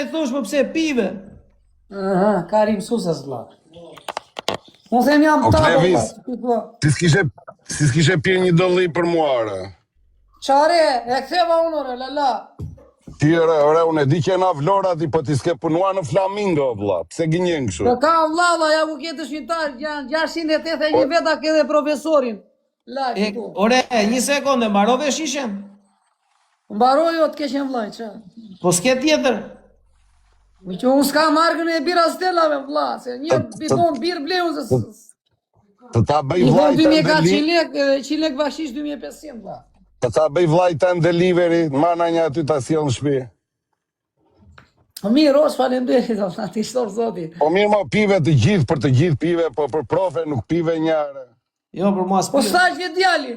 i thosh më pse pive? Aha, Karim Susas vlla. Unë them jam O ta Klevis, valla. ti s'kishe pirë një dolli për mua, ore. Çare, e ktheva unë ore, lala. Ti ore, unë e di që na Vlora ti, po ti s'ke punua në Flamingo, vlla. Pse gënjen kështu? Do ka vlla, ja ku ke dëshmitar, janë 681 veta ke dhe profesorin. La këtu. Ore, një sekondë, mbarove shishen? Mbaroj o të keqen vllaj, ç'a. Po s'ke tjetër. Mi që unë s'ka margën e bira stelave, vlla, se një bidon birë bleu se... Të ta bëj I vllaj dhon të 2400 lekë, 100 lekë bashish 2500, vlla. Të ta bëj vllaj të delivery, mana një aty ta sjell në shtëpi. Mirë, os faleminderit, valla, ti shtor zoti. Po mirë mo pive të gjithë, për të gjithë pive, po për profe nuk pive njëre. Jo, për mua Po s'pive. sa që djali?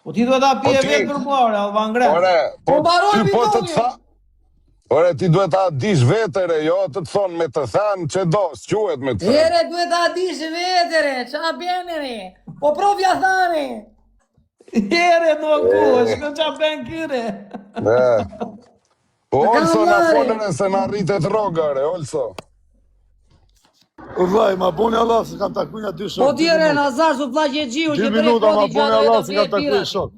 Po ti duhet ta pije ti- vetë për mua, ore, Alban Gre. Ore, Po po mbaroj ty po të bidonin. tha. Ore, ti duhet ta dish vetere, jo të të thonë me të thanë që do, s'quhet me të thanë. Ere, duhet ta dish vetere, qa benere? Po provja thane. Here no ku, shkon qa ben kyre. Po Të Olso kam na marrë. folën e se na rritet rogare, Olso. O vllai, ma boni Allah se kam takuar nga 2 shok. Po tjere, Nazar, su t'la që gjiu, 2 që drejt minuta, ma kodi boni gjatë Allah vetë se kam të takuar pirat. shok.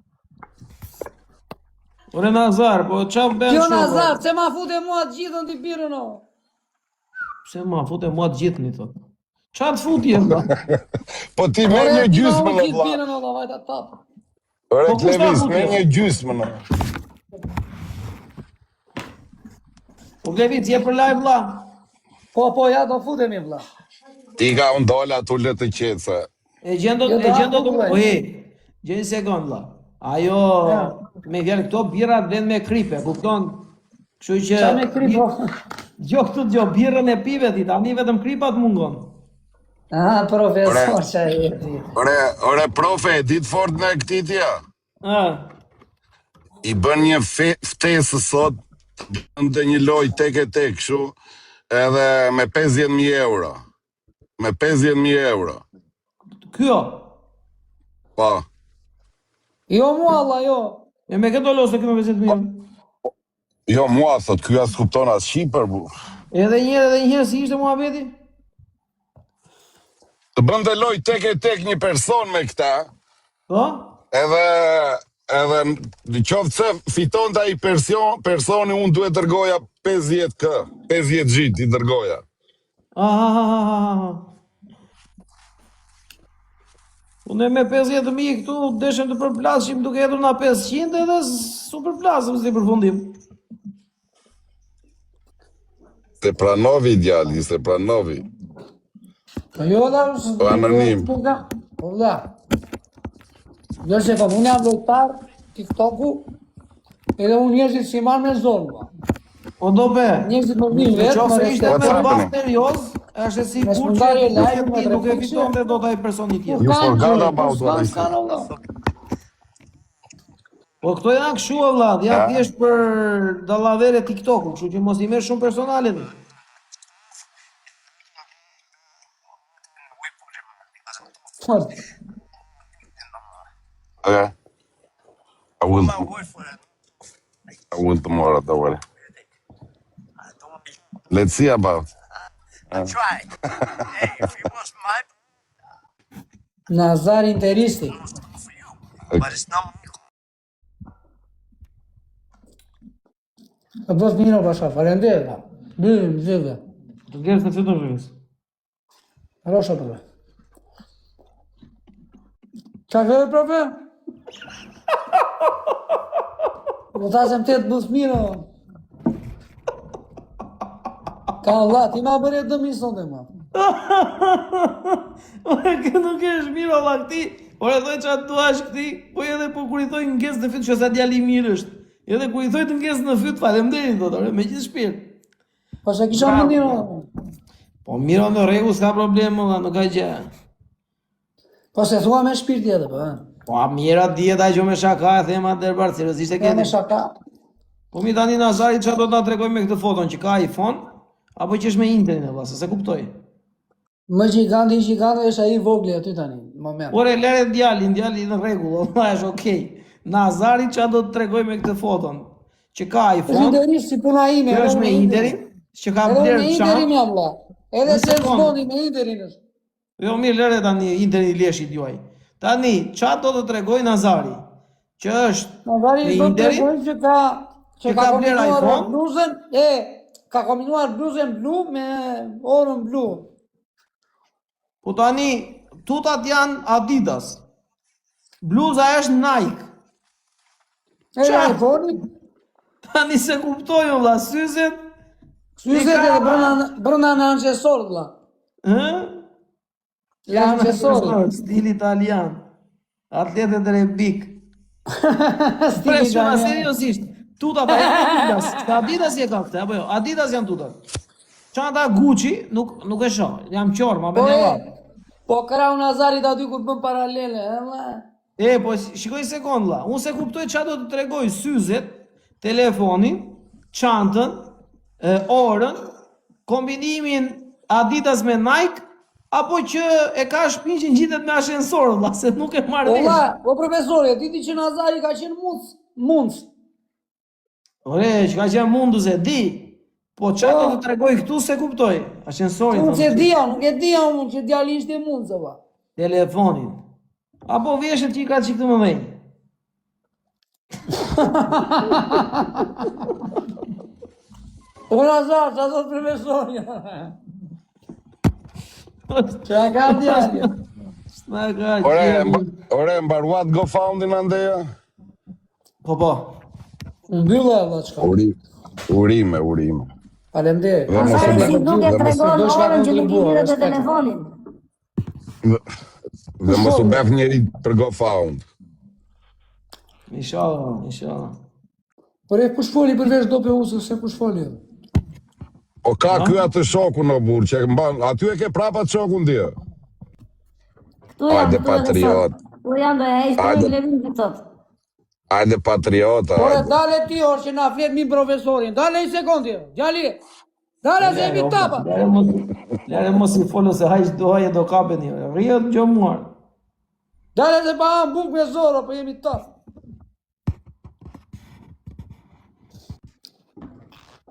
Ore Nazar, po qa ben Jo shumë? Nazar, se ma fute mua të gjithën t'i pirën o. Pse ma fute mua të gjithë një thot. Qa të futje, vlla? Po ti me një gjysmë në Gjithë vlla. pirën o, da vajta tapë. Ore Po kush ta Klevis, futi? me një gjysmë në. Po Klevic, je për live, vlla? Po, ja do futemi vlla. Ti ka unë dola tu le të qetëse. E gjendo Jo, të do hapu, po vllai. gjeni sekond, vlla. Ajo, me fjalë këto birra vlen me kripe, kupton? Kështu që... Qa me kripo? Jo këtu gjo, birrën e pive ti, tani vetëm kripat mungon. Aha, profesor, qa e ti. Ore profe, e ditë fort në këtitja? I bën një ftesë sot, bënte një loj tek e tek, kështu, edhe me 50.000 euro. Me 50.000 euro. Kjo, Po. Jo mua, Allah, jo. e me këto losë këmë 50.000. Jo, mua, thot, kjo as kupton as Shqipër, bu. Edhe një si ishte mua veti? Të bënte loj tek e tek një person me këta, Po? edhe në qoftë se fiton të ai personi, unë duhet dërgoja 50k, 50 gjit i dërgoja. Unë me 50.000 këtu deshem të përplasshim duke hedhur na 500 edhe su përplasëm si përfundim. Se pranovi djali, se pranovi. Po jo, da, Po anonim. Po da. Jo se kom, unë jam lojtar, TikToku, edhe unë njerëzit si marrë me zonë, ba. O do be, Njerëzit më vinë në vetë, qofë më se ishte me respektojnë. bas serios, është e sigur që shpërndarje live, me nuk e refleksje. fiton dhe do taj personi tjetër. You forgot about what I said. S'kan, Allah. Po këto janë kështu o vlad, janë thjesht për dallavere TikToku, kështu që mos i merr shumë personale ti. Okay. I will tomorrow, don't worry. Let's see about. Try. Hey, if it was my, Nazar Interisti. but it's not. Ka bëf mirë o pasha, falenderoj. Bëjmë, zhëve. Të gjerës të fitën rrës. Rosha përve. Qa kërë, profe? Po ta sem të bëf mirë o. Ka Allah, ti ma bërë e dëmi sonde ma. Ore, kë nuk është mirë o këti, ore thoj që atë duash këti, po edhe po kur i thoj në ngesë në fytë që sa djali mirë është. Edhe kur i thoj të ngesë në fytë, faleminderit thot, ore, me gjithë shpirt. Po se kisha më njërë o. Po mirë o në rregull, s'ka problem o, nuk ka gjë. Po se thua me shpirti edhe, po. Po mirë atë djeta që me shaka e thema dërbar, seriozisht e Ka me keti. shaka. Po mi tani Nazari që do të na tregoj me këtë foton që ka iPhone, apo që është me internet, valla, se kuptoj. Më gjiganti është ai vogli aty tani, në moment. Ore, lere djali në rregull, valla, është okej. Nazari që do të tregoj me këtë foton, që ka Është iPhone, Inderisht si puna ime. kjo është me Interin, që ka Edhe bler me Interin çantë. jam vlla. Edhe Një se sekondë. zboni me Interin është. Jo mirë lëre tani Interi leshit juaj. Tani, çfarë do të tregoj Nazari? Që është Nazari me do të Interin, tregoj që që ka bler kombinuar iPhone. bluzën, ka kombinuar bluzën blu me orën blu. Po tani, tutat janë Adidas. Bluza është Nike. Edhe Qa? iPhone-i, Tani se kuptoj valla, syzet. syzet edhe brenda në anqesor vlla. Ë? Ja anqesor. Stil italian. Atletet rebik. Stili Presiona italian. seriozisht. Tutat janë Adidas. Ka Adidas je ka këtë, apo jo? Adidas janë tutat. Çanta Gucci nuk e shoh. Jam qorë, ma Po bën e, javë. po krau Nazarit aty kur bën paralele, valla. Po shikoj sekond vlla. Unë se kuptoj çfarë do të tregoj syzet, telefonin, çantën, orën, kombinimin Adidas me Nike, apo që e ka shtëpinë që ngjitet me ashensor vlla, se nuk e marr vesh. Valla, po profesore, ti di që Nazari ka qenë mundës. Ore, që ka qenë mundus e di. Po çfarë do të tregoj këtu se kuptoj. Ashensorin. Unë që dia, nuk e dia unë që djali ishte mundës, valla. Telefonin. Apo veshët që i ka që këtë më dhejnë. O Nazar, që thot profesori. Që ka djali. S'na ka Ore, mbaruat GoFundin andeja? Po. Mbylla valla çka. Urime. Faleminderit. Dhe mos u Si bë- duke dhe mos- tregon do shka orën që nuk i kontribuar, hire të respekt. telefonin. Dhe mos u bef njeri për GoFund. Inshallah. Por e kush foli përveç dope usë se kush foli? O ka ky atë shoku në burë, që mban, aty e ke prapat shokun dia. Ktu jam, Hajde, këtu edhe patriot. sot. Ktu jam do e ishte Hajde. në levin të tot. Hajde patriota. Por e hajde. dale ti orë që na flet mi profesorin. Dale një sekondë. Djali. Dale se jemi tapa. Lere mos i folu se hajq do haje do kapeni. Rriot në gjomuar. Dale se pa am buk me zoro, po jemi tap.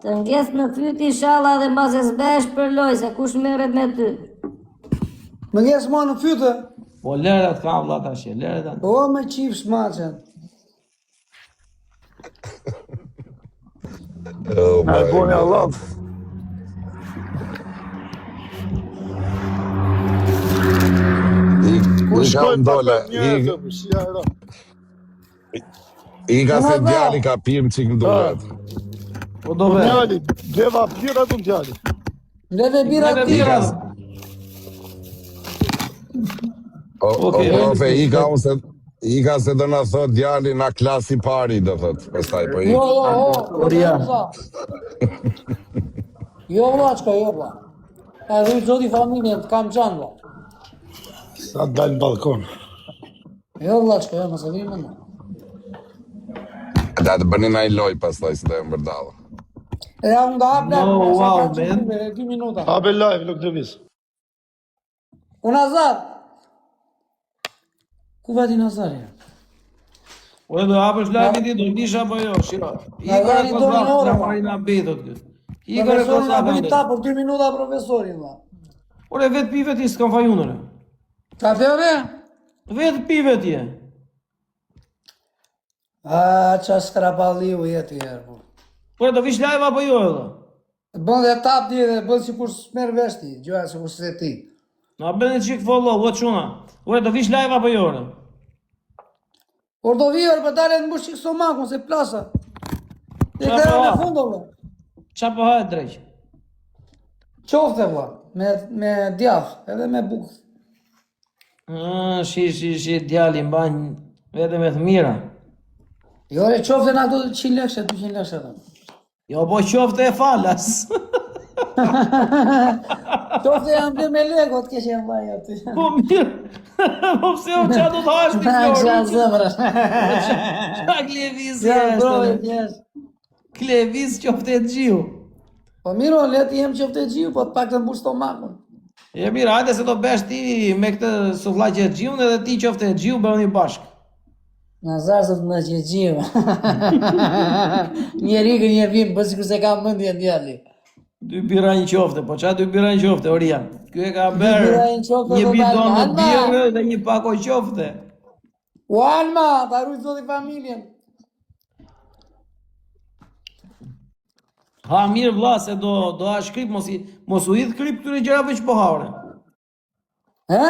Të ngjes në fyt inshallah dhe mbas e s'besh për loj se kush merret me ty. Më njes ma në fytë. Po leret ka vlla tash, leret anë. O me qif shmaqen. Oh Na my boni God. Allah. Ku I ka shkoj ndola, pa njerëz, si ajo. i ka se Unë djali ka pirë qik ndolet. Po do ve. Djali, deva bira të djali. Ndeve bira Neve ti. bira. O Okej. profe, i ka se do na thot djali na klasi pari, do thot, pastaj, po i. Oria. Jo vlla, çka jo vlla. E rrit zoti familjen, të kam qanë vlla. Sa dal në balkon. Jo vlla, çka jo, mos e vim më. Da të bëni na i loj pastaj, se do e mbërdalla. E unë nga hap No, wow, man. 2 minuta. Habe live, nuk të vis. O Nazar. Ku vati Nazari? O do hapësh live ti do nisha apo jo, shiro. Nazari do një orë, na ma. marrin abetot këtu. Igor e Profesori na bëni kosa. ta për 2 minuta profesori vlla. Ore vet pive ti s'kam fajunore. Kafe ore? Vet pive ti. A, qa strapalliu jetë herë. Po. Ore do vish live apo jo edhe? Bën dhe tap ti dhe bën si kur s'merë veshti, gjoja si kur se ti. Na bëni çik follow, o çuna. Ore do vish live apo jo ore? Por do vijër për dalë në mbushik stomakun se plasa. E Qa këra po në ha? fundo vë. Qa po hahet drejq? Qofte vë, me djaf, edhe me bukë. Shi, djali mban vetëm me të mira. Jo, re qofte në ato 100 lekshe, 200 lekshe. Jo, po qofte e falas. Qofte janë bërë me legot, keqe janë vaj aty. Po mirë. Po pse o qa do të hash ti Qa florë? zëmërë. Qa kleviz Ja, bro, jeshtë? jesh. Kleviz qofte e gjiu. Po miro, leti jem qofte gjiu, po të pak të mbush stomakun. E mirë, hajde se do besh ti me këtë sufllaqe e gjiun edhe ti qofte e gjiu bëheni bashkë. Nazar sot më që gjiva. Njeri kë një vim, për sikur se ka mendje djali. 2 bira një qofte, po qa 2 bira një qofte, Orian? Ky e ka berë bira një qofte, një do bidon dalë, në birë dhe një pako qofte. U Alma, ta rujtë zoti familjen. Ha mirë vlla se do ha shkrip, mos u hidh krip këtyre gjërave që po haure. He?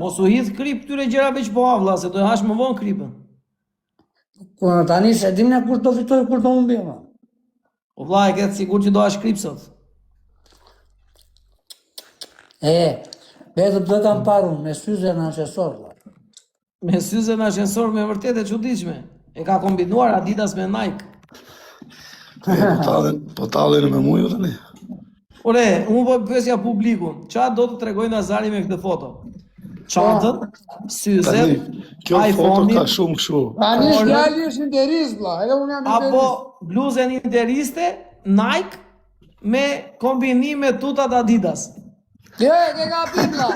Mos u hidh krip këtyre gjërave që po ha vlla, se do e hash më vonë kripën. Po tani se dim ne kur do fitoj, kur do humbi ma. O vlla, e ke sigurt që do ha shkrip sot. Vetëm do ta mparun me syze në ascensor. Me syze në ascensor me vërtet e çuditshme. E ka kombinuar Adidas me Nike. Po tallen me mua tani. Ore, unë po pyesja publikun, qa do të tregoj Nazari me këtë foto? Çantën, syzet, Kjo foto iPhone-in, ka shumë kështu. Tani fjali është interes vlla, edhe unë jam interes. apo bluzën interiste Nike me kombinim me tutat Adidas. Ke kapim vlla.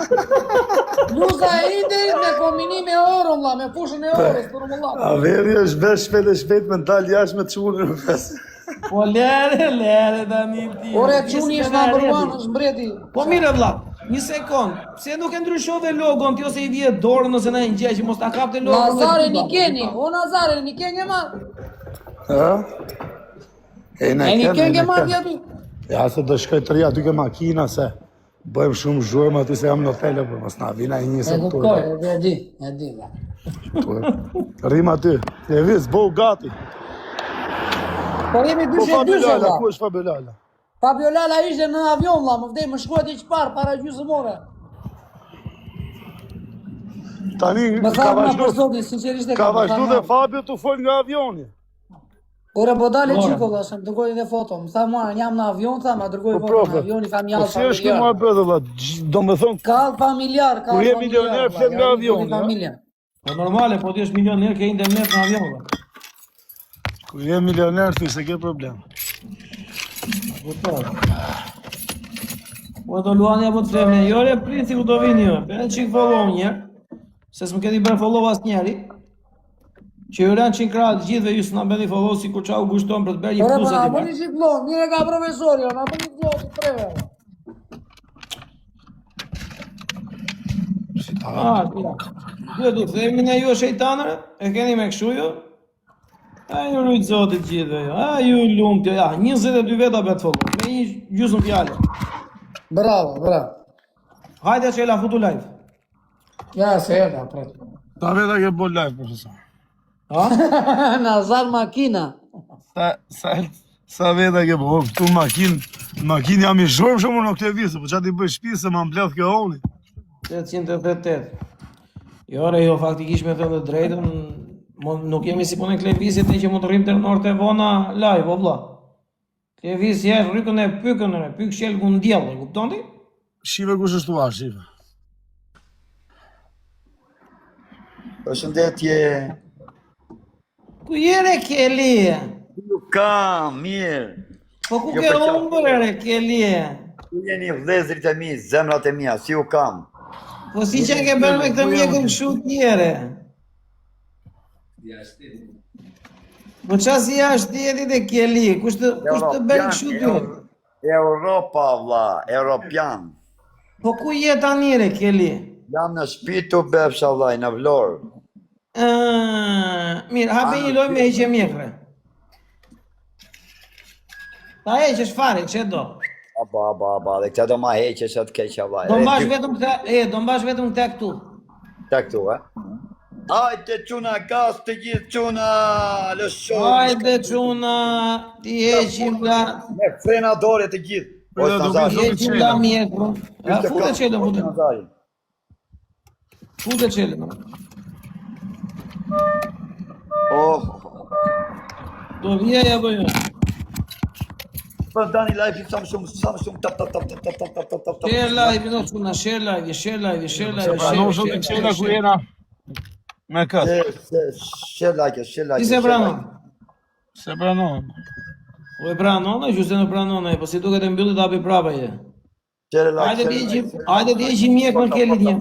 Bluza e Interit me kombinim me oro vlla, me fushën e orës për valla. Averi është vesh shpejt me dal jashtë me çunin në fes. Po lere tani ti. Ore çuni është number 1, është mbreti. Po mirë vlla, një sekond. Pse nuk e ndryshove logon ti ose i vje dorën ose na ngjaj që mos ta kapte logon. Nazare Nikeni, o Nazare Nikeni ma. Ha? E Nikeni ma vjetu. Ja se do shkoj të ri aty ke makina se bëjmë shumë zhurmë aty se jam në hotel për mos na vina i një E sektor. kuptoj, e di vlla. Rrim aty. E vis bo gati. Po jemi Po 2 Fabiola, vlla. ku është Fabiola? Fabiola ishte në avion vlla, më vdej më shkuat i çpar para gjysmore. Tani Më ka tha më për vazhdu. zotin, sinqerisht e Ka vazhdu dhe Fabio të fol nga avioni. Ore po dale çiko vlla, më dërgoi edhe foto. Më tha mua jam në avion, tha më dërgoi Po foto profe. në avion, i kam Po javë. si është kjo mua bëdhe valla? Do me thonë Ka familjar, ka. Kur je milioner, flet nga avioni, ja? familja. Po normale, po ti është milioner ke internet në avion. vlla. kur je milioner ti se ke problem. Po do luani apo të flemë. Jo re princi ku do vini jo. Bëni çik follow një. Se s'më keni bërë follow asnjëri. Që ju ranë 100 krahë të gjithëve ju s'na bëni follow sikur çau guston për të bërë një Ore bluzë po, ti. apo një shiklo, mire ka profesori, na bëni vlog të treve. Ah, ju do të themi ne ju shejtanëre? E keni me kështu ju? A ju rujt zotit gjithëve ju. A ju lumtë. Ja, 22 veta bëhet follow. Me një gjysmë fjalë. Bravo. Hajde që e la futu live. Ja, se e da, pret. Ta veta ke bo live, profesor. Ha? Nazar makina. Sa veta ke bo, këtu makin jam i zhurmë shumë në këtë visë, po qa ti bëj shpi se ma mbledh kjo oni. 888. Jo, re, jo, faktikisht me thënë të drejtën, nuk jemi si punë e Klevisit ne që mund të rrim të norte vona live, o vlla. Klevis jesh rrykën e pykën, pyk shelgu në djellë, e kupton ti? Shive kush është tua, shive. Përshëndetje. Ku jere Keli? Ju kam, mirë. Po ku Jo, ke për qatë. humbër Keli? Ju jeni vëllezërit e mi, zemrat e mia, si ju kam. Po si që ke bërë me këtë mjekën kështu tjere? Po qa si jashtë djetit e Keli? Kush të bërë kështu ty? Europa, vlla, europian. Po ku je tani re Keli? Jam në shtëpi tu befsha vllai, në Vlorë. Mirë, hape një lojë me heqje mjekre. Ta heqesh fare, që do? Aba, dhe këta do ma heqesh atë keqa vllai. Do mbash vetëm këta këtu. Ta këtu, Hajde çuna, gas të gjithë çuna, lëshoj. Hajde çuna, ti heqim nga... Me frena dore të gjithë. Po, do Nazari. vi- Heqim nga mjekru. Fute qelën, fute. Nazari. Fute qelën. Oh, Do vija ja bëjë. për dani live sa më shumë, tap. Share live, no çuna, share live. Pranon shumë të qena ku jena me këtë. Share like. Ti se pranon? Se pranon. O e pranon, e gjuse në pranon, po si duket e mbyllit hapi prapa je. Share like. Hajde të heqim mjek në Kelit një.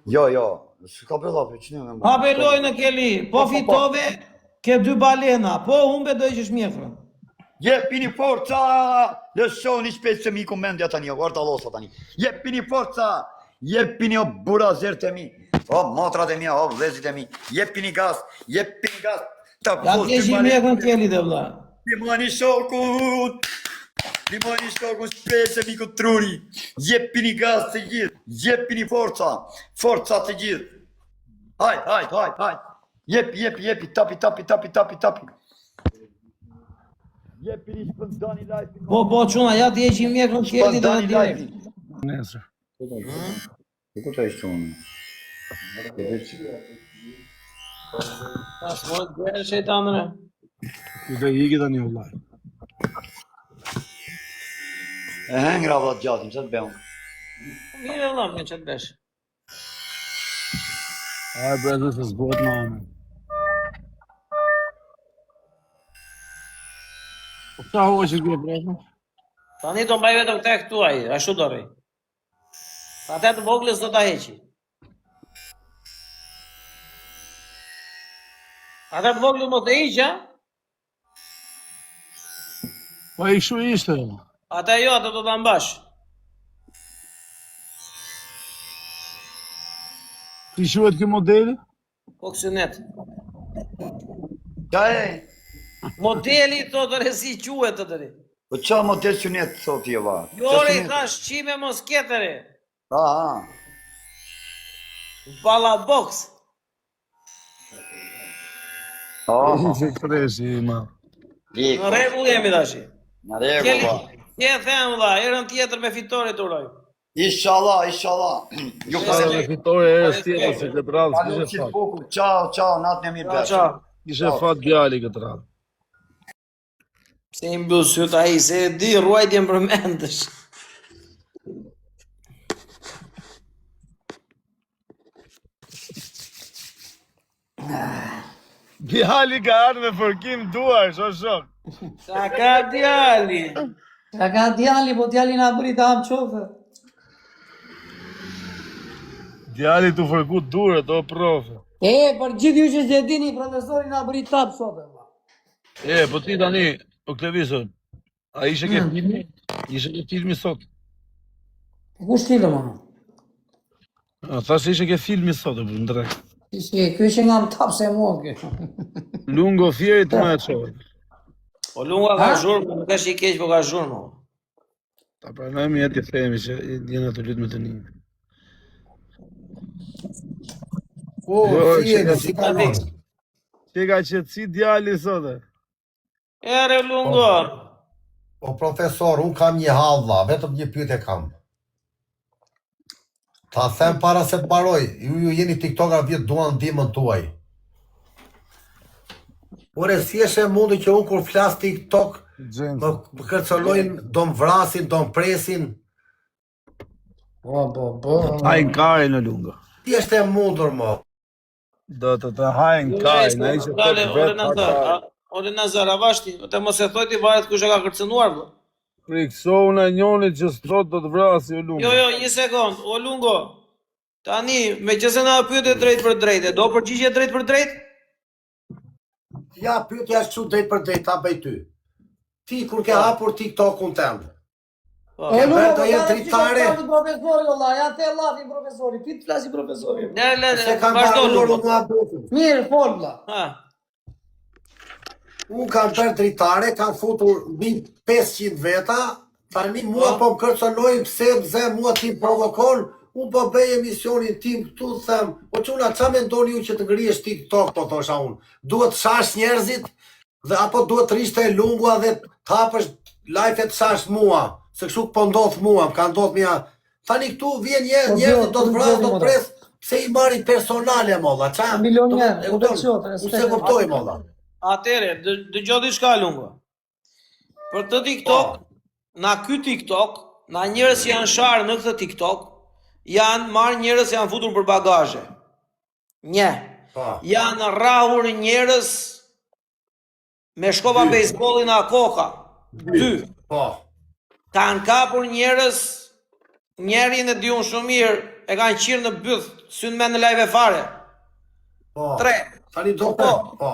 Jo, s'ka bëlla për që në Hape lojën e Keli, po fitove ke 2 balena, po humbe do ishish mjekërën. Jepini forca! Lëshoni shpejt se mi komendja tani, guarda losa tani. Jepini forca! Jepini o burazert e mi, o motrat e mia, o vlezit e mi. Jepini gaz! Ta Ja t'jesh i mjekërën Keli dhe vla. Limoni shokun! Limoni shokun shpejt se mi ku truri. Jepini gaz të gjithë, jepini forca! Forca të gjithë. Hajt. Jepi, tapi. Jepini shpëndani lajpin. Po, quna, ja t'jesh i mjekërën Keli dhe Shpëndani direkt. lajpin. Nesër. Ku të ishtë unë? Tash, mojë të gjerë shejtanëre. Ku dhe i tani vëllai. E hengra vëllat gjatim, që të bëjmë? Mire vla, me që të besh. Ai brother se zbot më anë. Po ka hoqë që brother? Tani do mbaj vetëm këte këtuaj, ashtu do rrej. Ate të voglës do ta heqi. Ate të voglës më të heqja, Po i shu ishte. ate jo, ate do ta mbash. Ti shuhet ky modeli? Po kësynet. Qa e? Modeli thotë rezi quhet të tëri. Po qa model që netë, thot i ova? Jore i thash qime mos ketëri. Aha. Balla box. Ishte kreshi ma. Në rregull jemi tashi. Në regu, Keli, ba. je them vlla, erën tjetër me fitorit uroj. Inshallah. Ju Se ka le- Fitore herës tjetër se këtë radhë Alo, s'kishe qitë fat. bukur. Ciao, natë në mirë bërë. Qa. Kishe fat djali këtë radhë. Se i mbyll syt ai, se e di ruajtjen për mendësh. Djali ka ardhur me fërkim duar, shok. Sa ka djali. Ka ka djali, po djali na bëri të hap qofe. Djali tu fërku duret, o profe. Për gjithë ju që që dini, profesori na bëri të hap qofe. Po ti tani, o Kleviso, a ishe ke filmi? Ishe ke filmi sot? Ku shtilë, më? A thash ishe ke filmi sot, për në drejt. Ky që nga më tapë se mua, kjo. Lungo fjerit të me e qovë. O lunga ka zhurmë, nuk është i keq, po ka zhurmë. Ta pranojmë jetë i themi që jena të lutë me të një. Si ka nërë? Që ka qëtësi djali sot e? Ere lungo. Po profesor, unë kam një halla, vetëm një pyetje kam. Ta them para se të baroj, ju jeni tiktoker vjetë duan ndihmën tuaj. Ore, si eshe mundu që unë kur flas tiktok, më kërcolojnë, do më vrasin, do më presin. Hajnë kare në lungo. Ti është e mundur, mo. Do të hajnë kare, në ishe të vetë Ore Nazar, avashti, të mos e thoj ti varet kush e ka kërcënuar, bro. Friksohu në njonit që sot do të vrasi o lungo. Jo, një sekond, o lungo. Tani, me që se na pyetje drejt për drejt, do përgjigje drejt për drejt? Ja, pyetja është që drejt për drejt, ta bëj ty. Ti kur ke hapur TikTok-un tënd. E nuk bërë do të jetë dritare. Profesori, valla, ja te lafi profesori, ti të flasi profesori. Se kam vazhdo baruar lungo. unë abetin. Mirë, fol, valla. Ha. Unë kam bërë dritare, kam futur mbi 500 veta, tani mua po më kërcënojnë pse mua ti provokon, unë po bëj emisionin tim këtu them, po çuna ç'a mendoni ju që të ngrihesh TikTok, po thosha unë. Duhet shash njerëzit dhe apo duhet rishte e lungua dhe të hapësh live-et shash mua, se kështu po ndodh mua, ka ndodh mia. Tani këtu vjen njerëzit do të vrasë, do të pres, pse i marrin personale molla, ç'a? Milioner, E kupton? Unë se kuptoj molla. Atere, dëgjoj diçka lungo. Për të TikTok, na ky TikTok, na njerëz që janë sharë në këtë TikTok, janë marrë njerëz që janë futur për bagazhe. Një. Janë rrahur njerëz me shkopa bejsbolli në koka. 2. Po. Kanë kapur njerëz, njerin e diun shumë mirë, e kanë qirë në byth, synë me në lajve fare. Po. 3. Tani doktor. Po.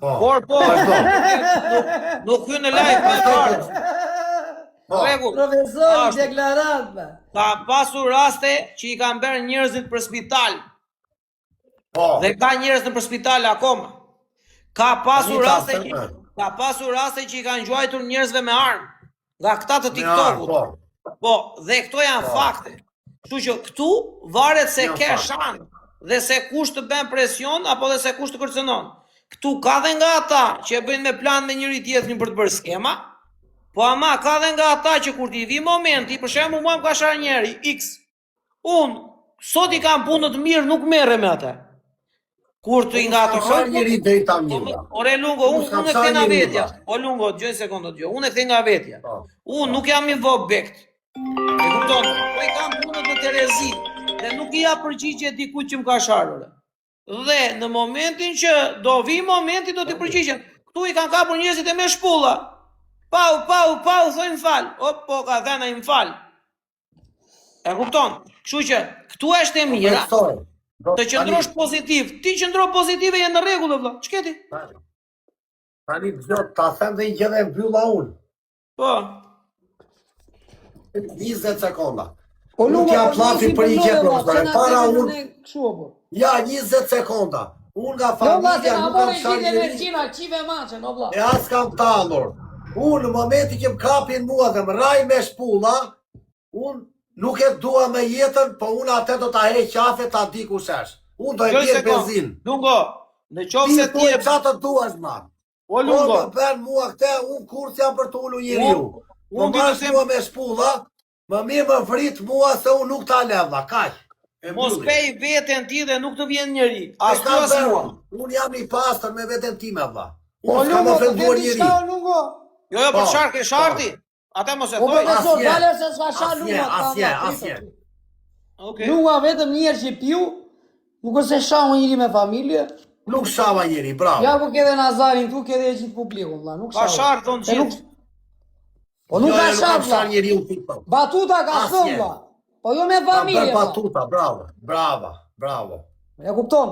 Po. Por, nuk hynë në lajve me fare. Po. Rregull. Profesori Ashtu. deklarant, be. Ka pasur raste që i kanë bërë njerëzit për spital. Po. Dhe ka njerëz në për spital akoma. Ka pasur Tani raste ka që thënë. ka pasur raste që i kanë gjuajtur njerëzve me armë. Nga këta të TikTokut. Po. Po, dhe këto janë fakte. Kështu që këtu varet se Janë ke fakte. shan dhe se kush të bën presion apo dhe se kush të kërcënon. Këtu ka dhe nga ata që e bëjnë me plan me njëri tjetrin për të bërë skema, po ama ka dhe nga ata që kur t'i vi momenti, për shembull mua më ka shar njëri X. Unë sot i kam punët mirë, nuk merre me atë. Kur të nga ato Sa njëri drejta mira. Ore Lungo, Unë unë s'kam e kthe nga thënë vetja. njëri, O Lungo, gjoj sekondë djo. Unë e kthe nga vetja. Po. Unë nuk jam i vobekt. E kupton? Po i kam punët në Terezi dhe nuk i jap përgjigje dikujt që më ka sharur. Dhe në momentin që do vi momenti do t'i përgjigjen. Ktu i kanë kapur njerëzit e me shpulla. Pau, thojnë fal. O, po ka dhëna im fal. E kupton? Kështu që këtu është e mira. Profesor. Të qëndrosh pozitiv. Ti qëndro pozitive je në rregull vëlla. Ç'keti? Tani gjot, ta them dhe i gjë dhe mbylla unë. Po. 20 sekonda. Po Unë t'ja plafi për i gjë, profesor. Para unë, Kështu apo? ja 20 sekonda. Unë nga Jo, vlla, se familja na nuk kam morën shar gjithë njëri. energjina, qive maçën, o vlla. E as kam tallur. Unë në momentin që më kapin mua dhe më raj me shpulla, unë nuk e dua me jetën, po unë atë do ta heq qafe ta di kush është. Unë do e Gjoj bjer sekond. benzin. Lungo, në qoftë Ti se po ti e e çata duash ma. O Po Lungo, më bën mua këte, unë kur jam për të ulur njeriu. Më unë ti të marrësh them mua me shpulla, më mirë më vrit mua se unë nuk ta levlla, kaq. E mos mbylli. pej veten ti dhe nuk të vjen njëri. As E tu kam as bërë. mua. Unë jam i pastër me veten time vlla. Po Unë s'kam Lungo, ofenduar ti njeri. çka Lungo? Jo, për Po, çfarë ke po. sharti? Atë mos e Po thoj. profesor, asnjë. dalë se s'ka sha Asnjë, Lungo. asnjë. Okej. Lungo vetëm një herë që piu, nuk është se shahu njëri me familje. Nuk shava njeri, bravo. Ja ku ke dhe Nazarin këtu, ke dhe gjithë publikun, vlla, nuk Ka shahu. shartë thonë E nuk- gjithë. Po nuk ka Jo, shah, nuk kam shar vlla. njeri u TikTok. Batuta ka Asnjë. thënë, vlla. Po jo me Kam familje, bërë vlla. batuta, bravo. E kupton?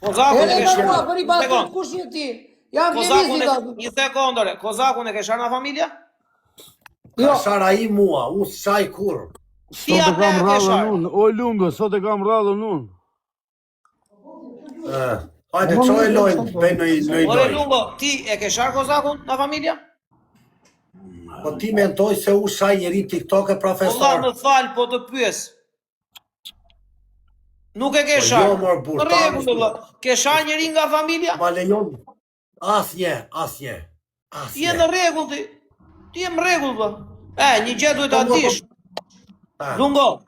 Kozakun e Edhe ke nga shar. mua, për i batut, Sekond. kush je ti? Jam Kozakun pjevisi, e një sekondore. Kozakun e ke shar në familja? Jo, Ka shar ai mua, unë s'qaj kur. Ti atë e ke shar. O Lungo, sot e kam rradhën unë. Hajde, qoj e lojnë, bëj në i Ore lojnë. Lungo, ti e ke shar Kozakun në familja? Po ti mendoj se u shaj njeri TikTok e Allah profesor. më fal, po të pyes. Nuk e ke Po shar. jo, mor, burr, Në rregull, ta- vëlla. Ke shar njëri nga familja? Ma lejon, asnjë. Ti je në rregull ti. Ti je në rregull vëlla. Një gjë duhet ta Po, po, dish. Ah. Lungo,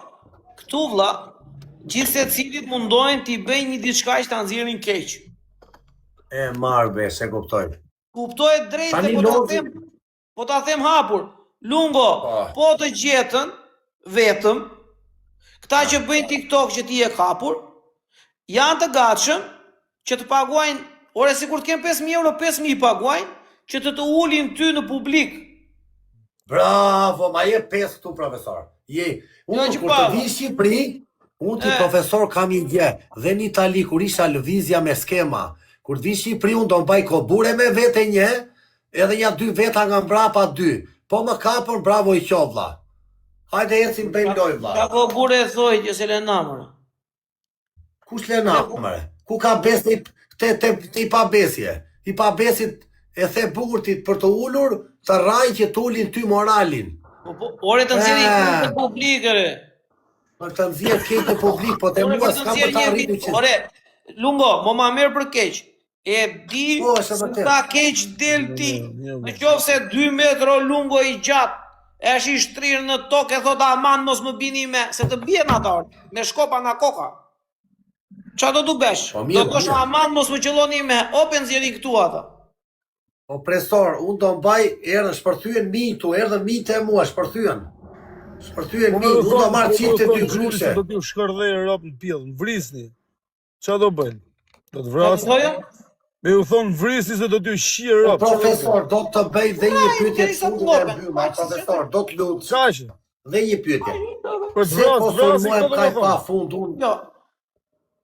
këtu vëlla, gjithë se cilit mundojnë t'i bëjnë një diçka që ta nxjerrin keq. E marrë be, se kuptoj. Kuptohet drejt Tani dhe po ta logi- them, po ta them hapur. Lungo, po të gjetën vetëm këta që bëjnë TikTok që ti e kapur, janë të gatshëm që të paguajnë, ore sikur të kenë 5.000 euro, 5.000 i paguajnë që të ulin ty në publik. Bravo, ma je 5 këtu, profesor. Je, Jo, unë që kur të pava. vi në Shqipëri, unë ti E. profesor kam një gjë, dhe në Itali, kur isha lëvizja me skema, kur të vi në Shqipëri, unë do mbaj kobure me vete një, edhe një 2 veta nga mbrapa 2. Po më kapën, bravo i qovla. Hajde ecim bëjmë loj, Ka vla. ko bure e thoj që se le namërë. Kush le namëre? Ku ka besë i pa besje? I pa besit e the burtit për të ullur, të rajnë që të ullin ty moralin. Ore të nxjerrin E. këtë publikëre. Për të nëzirë kejtë publik, po të Ore mua për të s'kam për nxjerrë të një arritu video. që... Ore, Lungo, ma merr për keq. E di Po, është se vërtet. ta keq del ti. Në qoftë se 2 metro Lungo i gjatë, është i shtrirë në tokë e thot aman mos më bini me, se të bjen ata, me shkopa nga koka. Qa do t'u besh? Po, mirë, Do thosh mirë. aman mos më qëlloni me, open zjeri këtu ata. Opresor, unë do mbaj, erdhën shpërthyen mi tu, erdhën mi të mua, shpërthyen. Shpërthyen mi, unë do marrë qifte 2 grushe. Do t'ju shkërdhej rap në pjellë, në vrisni. Qa do bëjnë? Do të Qa të vrasni? thoja? Me ju thonë vrisni se do t'ju shqirë rap. Profesor, do të bëj dhe një pyetje interesa të fundit të e ngopen. mbylla, profesor, do të lutë. Qaqë? Dhe një pyetje. Për Pse po sulmojmë këtë kaq do pa thonë. fund unë? Jo,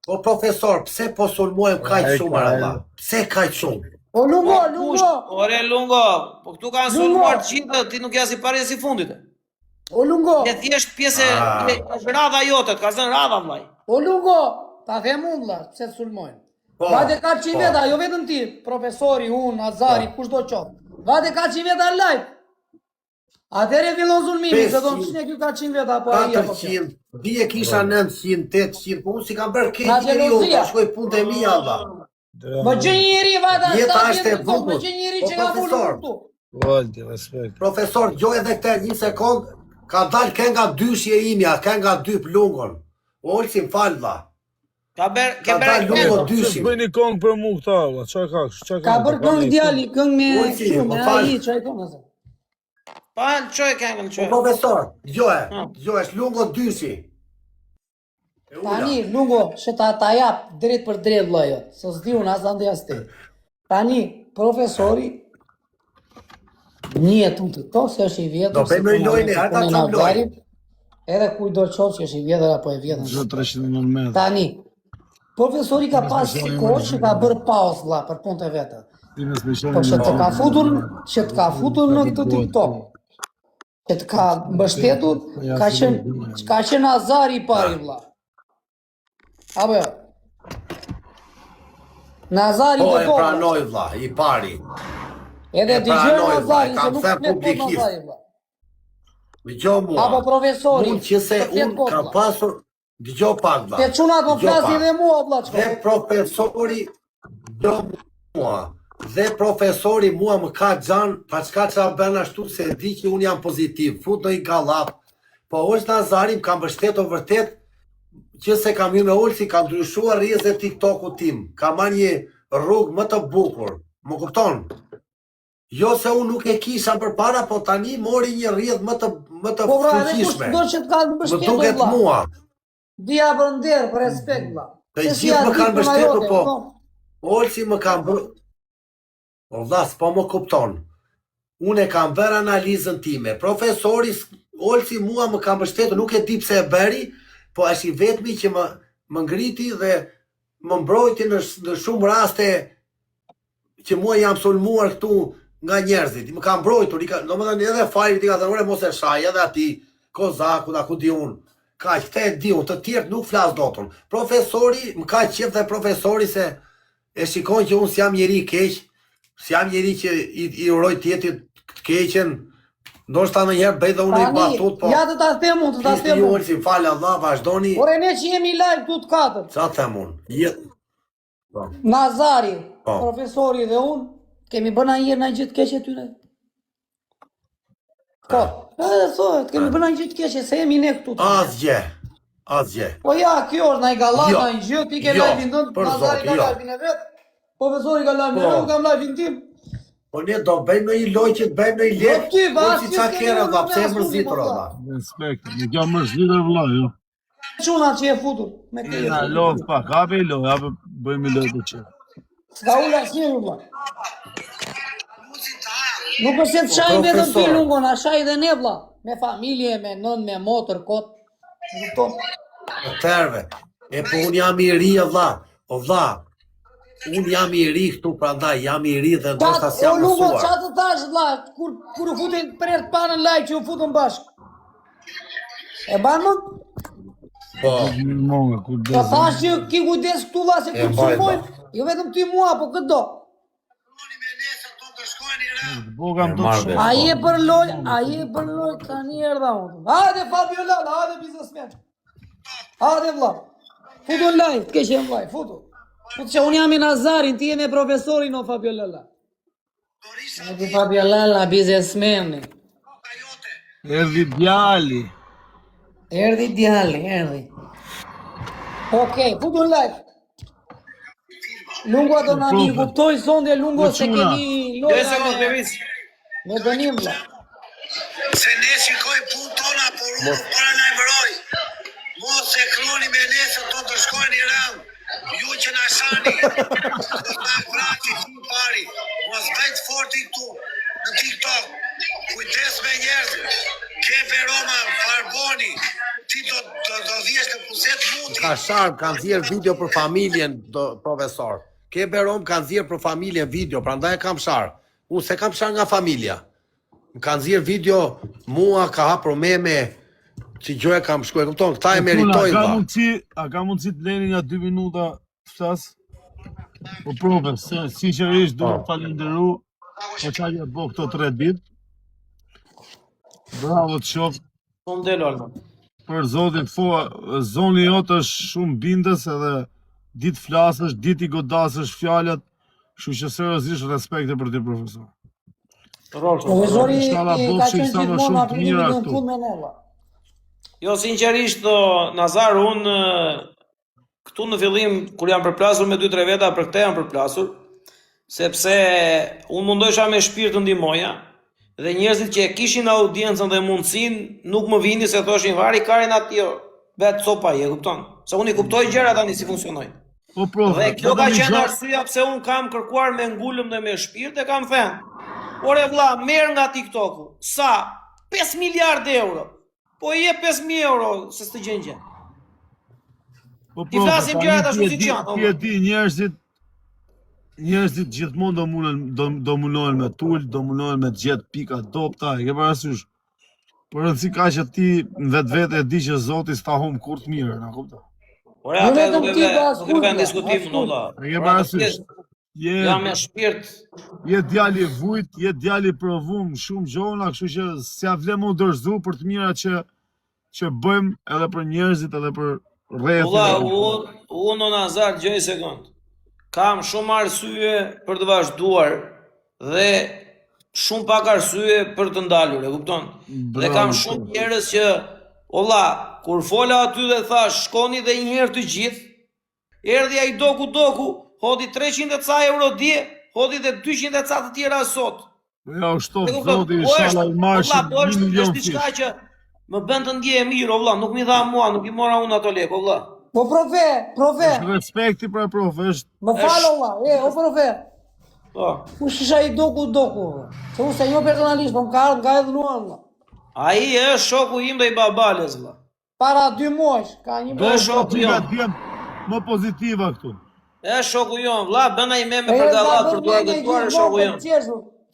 O profesor, pse po sulmojmë kaq shumë Allah? Pse kaq shumë? O lungo, kush? lungo, Ore Lungo, po këtu kanë sulmuar të gjithë, ti nuk jasi pare si fundit. o lungo, Je thjesht pjesë është radha jote, të ka zënë radha vllai. o lungo, ta them unë vlla, pse të sulmojnë. Po, Vate ka 100 po. veta, jo vetëm ti, profesori, unë, Azari, kushdo qoftë. Vate ka 100 veta live. Atëre fillon sulmimi, se do të 500, shne kjo ka 100 veta apo ai apo kjo. 400, dije kisha 900, 800, po unë si kam bërë Na këtë njeri unë, xhelozia. ta shkoj punë të mia Allah. Më gjë njëri vata Jeta sa është e vjetë këtu, më bukur. gjë njëri Po, që ka profesor. folur këtu. Valdi, respekt. Profesor, gjoj edhe këte një sekund, ka dalë kënga dyshje imja, kënga dyp lungon. Olsi më falë dha. Ke Ka bërë dalë lungo Pse dyshim. bëni këngë për mu këta, valla? Çfarë ka? Çfarë Ka bërë këngë djali, këngë me Oj, si, shumë, më me fal. ai, çaj këngë ase. Pa, çoj këngën, Po çoj. profesor, gjoj, është lungo dyshi. E ula. Tani, lungo, që ta jap drejt për drejt vlla jo. Se s'di unë as ande as ti. Tani, profesori njihet unë të to, se është i vjetër. Do bëjmë një lojë, hajde ta çojmë lojën. Edhe kujdo qoftë që është i vjetër apo e vjetër. 300 metra. Tani, profesori ka pas kohë që ka bërë pauzë vlla për punët e veta. Po që të ka futur në këtë TikTok. Që të ka mbështetur, ka qenë Azari i pari vlla. Apo jo? Nazari Po të e tokë. pranoj vlla, i pari. Edhe e dëgjoj pranoj, Nazari vlla, se kam nuk thënë flet kot publikisht. Nazari vlla. Dëgjoj mua. Apo profesori. Mund që se të flet unë kot, kam vlla. pasur, dëgjoj pak vlla. Te çunat më Dëgjoj flasin pak. dhe mua vlla çka. Dhe profesori, dëgjoj mua. Dhe profesori mua më ka xhan, pa çka bën ashtu se di që unë jam pozitiv. Fut në i gallap. Po është Nazari më ka mbështetur vërtet që se kam ju me Olsi, kam ndryshuar rrjetet e TikTok-ut tim. Kam marrë një rrugë më të bukur. Më kupton? Jo se unë nuk e kisha përpara, po tani mori një rrjedh më të Po pra, edhe kush fuqishme. do që të ka Më mbështetur duket vlla. mua. Dia për nder, për respekt vlla. Të Se gjithë më di kanë puna mbështetur, jote, po. kupton? Olsi më kam bërë... O vlla, s'po më kupton. Unë e kam bërë analizën time. Profesori Olsi mua më ka mbështetur, nuk e di pse e bëri, po është i vetmi që më ngriti dhe më mbrojti në shumë raste që mua jam sulmuar këtu nga njerëzit. Më ka mbrojtur, domethënë edhe Fajrit i ka thënë, "Ore mos e shaj", edhe ati Kozaku, da ku di unë. Kaq, këte e di unë, të tjerë nuk flas dotun. Profesori, më ka qef dhe profesori se e shikon që unë s'jam njeri keq, s'jam njeri që i uroj tjetit të keqen, ndoshta në njerë bëj dhe unë i batut, po... Ja të ta them unë, të ta Ishte them ju unë. Olsi, falë Allah, vazhdoni, Ore ne që jemi live tu të katër. sa them unë. Nazari, Po. profesori dhe unë, kemi bëna njërë në gjithë keqe tyre. Po, edhe thotë, kemi bëna një gjithë keqe, se jemi ne këtu. Asgje, asgje. Po ja, kjo është në i galat, Jo, në i gjë, ti ke jo, live-in tënë, për Nazari Zotin, ka jo. live-in e vetë, profesori ka live-in e Po. vetë, unë kam live-in tim. Po ne do bëjmë një loj që të bëjmë një Po lek, ty, Olsi bas, qa ti kere, s'ke dha, një pse e rrugë me mërzitur, askundi, dha. Respekt. Nuk jam mërzitër vëlla, jo. Quna që e futur, me këtë Na jetë. lodh pak, hape i lodh, hape bëjmë i lodh të qe. S'ka ulla s'një vlla. Nuk është se të shaj vetëm ti profesor. lungon, a shaj dhe ne vlla. Me familje, me nën, me motër, kot. Kupton? Terve, e po unë jam i ri, vlla, o vlla, unë jam i ri këtu, prandaj, jam i ri dhe ndoshta O s'jam lungo, mësuar. qa të thash vlla, kur u futin për të parën live që u futën bashkë. E ban më? Po, Monga, kur Po thash që ki kujdes këtu vlla se E kur mbaj, sulmojnë, jo vetëm ty mua, po këtë do. Po kam të marrë shumë. vesh. Ai e për loj tani erdha unë. Hajde Fabiola, hajde biznesmen. Hajde vlla. Futu në live, të keqe në live, futu. Futu që unë jam i Nazarin, ti je me profesorin o Fabiola. Edi Fabiola, biznesmeni. Erdi djali. Erdi djali, erdi. Okej, futu në live. Lungo do na mi kuptoj sonde Lungo se kemi Dhe se mos bevis. me dënim vlla. Se ne shikoj punë tona, por unë para lajmëroj. Mos e kroni me ne se do të shkojnë i rëmë. Ju që na shani. Mos na vrati ti pari. Mos bëjt forti këtu në TikTok. Kujdes me njerëzit. Kefe Roma, Kashar kanë nxjerr video për familjen, profesor. Ke Berom kanë nxjerr për familjen video, prandaj e kam shar. Unë se kam shar nga familja. Më kanë nxjerr video, mua ka hapur meme, që gjoja kam shkuar, kupton? Këta e meritojnë. A ka mundësi të leni nga 2 minuta flas? Po profe, sinqerisht do të falenderu, po çaj e bo këto 3 ditë. Bravo të shoh. Po ndel Olga. Për zotin, zoni jote është shumë bindës edhe ditë flasësh, ditë i godasësh fjalët, kështu që seriozisht respekte për ti profesor. Profesori Inshallah, ka bofshi qenë sa më gjithmonë shumë të aprimi mira në këtu. fund me neva. Jo, sinqerisht, Nazar, unë këtu në fillim, kur jam përplasur me 2-3 veta, për këtë jam përplasur, sepse unë mundojsha me shpirt të ndihmoja, dhe njerëzit që e kishin audiencën dhe mundësinë nuk më vini se thoshin vari karin atjo, vetë copa je, kupton? Se unë i kuptoj gjëra tani si funksionojnë. Po profe, Dhe kjo ka qenë arsyeja pse unë kam kërkuar me ngulëm dhe me shpirt e kam thënë. Ore vlla, merr nga TikToku. Sa? 5 miliardë euro. Po i jep 5.000 euro se s'të gjen gjë. Po Ti flasim gjërat ashtu siç janë. Ti e di njerëzit gjithmonë do munohen me tul, do munohen me gjet pika dopta, e ke parasysh? Por rëndësi ka që ti në vetvete e di që Zoti s'ta humb kurrë të mirë, na kupton? Ore atë nuk e vën diskutim në valla. E ke parasysh? Jam me shpirt. Je djali i vujt, je djali i provum shumë gjona, kështu që s'ja vlen më dorëzu për të mira që bëjmë edhe për njerëzit edhe për rrethin. Valla, unë në Nazar gjoj sekond. Kam shumë arsye për të vazhduar dhe shumë pak arsye për të ndalur, e kupton? Dhe kam shumë njerëz që olla, kur fola aty dhe thash shkoni dhe një herë të gjithë, erdhi ai doku, hodhi 300 e ca euro dje, hodhi dhe 200 e ca të tjera sot. Ja, u shtof Zoti, inshallah i marrshim 1 milion fish. Është diçka që më bën të ndjehem mirë, o vlla, nuk mi dha mua, nuk i mora unë ato lekë, o vlla. Po profe. Respekti për profe është. Më fal valla, o profe. Po. Ku shisha i doku. Se unë se jo personalisht, po më ka ardhur nga edhe luan. Ai është shoku im dhe i babales, vlla. Para 2 muaj, ka një Do shoku Ja jam. djem më pozitiva këtu. Shoku jam, vlla, bën ai me për dallat për t'u gëtuar shoku jam.